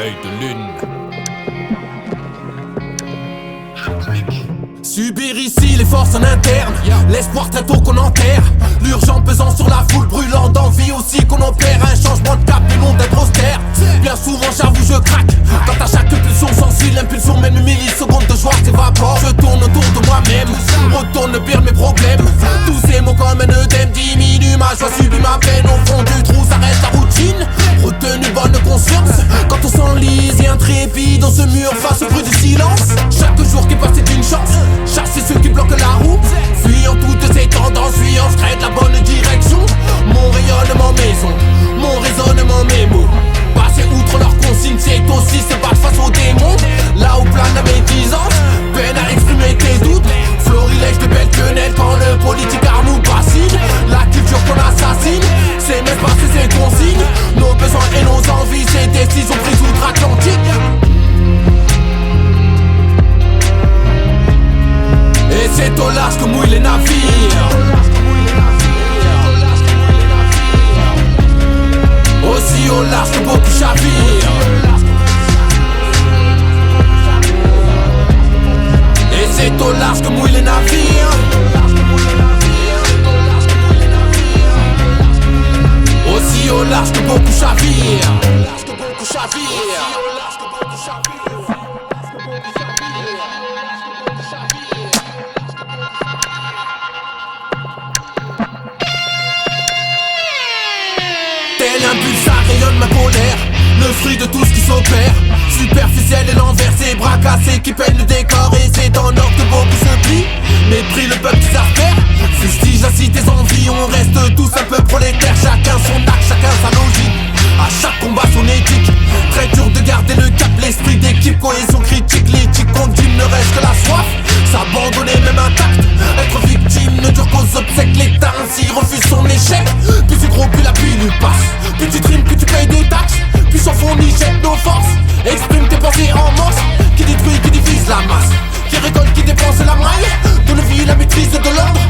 œil de lune. Subir ici les forces en interne, l'espoir très tôt qu'on enterre. L'urgent pesant sur la foule, brûlant d'envie aussi qu'on opère. Un changement de cap et non d'être austère. Bien souvent j'avoue je craque quand à chaque pulsion sensible, l'impulsion mène une milliseconde de joie s'évapore. Je tourne autour de moi-même, retourne le pire de mes problèmes. Tous ces mots comme un œdème diminuent ma joie, subit ma peine. Au fond du trou ça reste la routine, retenue bonne conscience. Quand on s'enlise et intrépide, on se mure face au bruit du silence. Chaque jour qui passe est une chance, chasser ceux qui bloquent la route, fuyant toutes ces tendances, fuyant secret de la bonne direction. Mon rayonnement maison, mon raisonnement mes mots. Passer outre leurs consignes, c'est aussi se battre face aux démons. Là où plane la médisance, peine à exprimer tes doutes. Florilège de belles quenelles quand le politique nous bassine. La culture qu'on assassine, c'est même pas ses consignes. Nos besoins et nos envies, c'est décisions prises outre-Atlantique. Et c'est au large que mouillent les navires. Aussi au large que beaucoup chavirent. Et c'est au large que mouillent les navires. Aussi au large que beaucoup chavirent. Tel un pulsar rayonne ma colère, le fruit de tout ce qui s'opère. Superficiel et l'envers, ses bras cassés qui peignent le décor. Et c'est en or que beaucoup se plient, mépris le peuple qui s'affaire. Fustige ainsi tes envies, on reste tous un peu prolétaires. Chacun son acte, chacun sa logique, à chaque combat son éthique. Très dur de garder le cap, l'esprit d'équipe, cohésion critique. L'éthique continue, ne reste que la soif, s'abandonner même intact. Être victime ne dure qu'aux obsèques, l'État ainsi refuse son échec. Plus c'est gros, plus la pilule passe, plus tu trimes, plus tu payes des taxes. Plus s'en fond, ni jette nos forces, exprime tes pensées en morse. Qui détruit, qui divise la masse, qui récolte, qui dépense la maille. Donne vie, la maîtrise de l'ordre.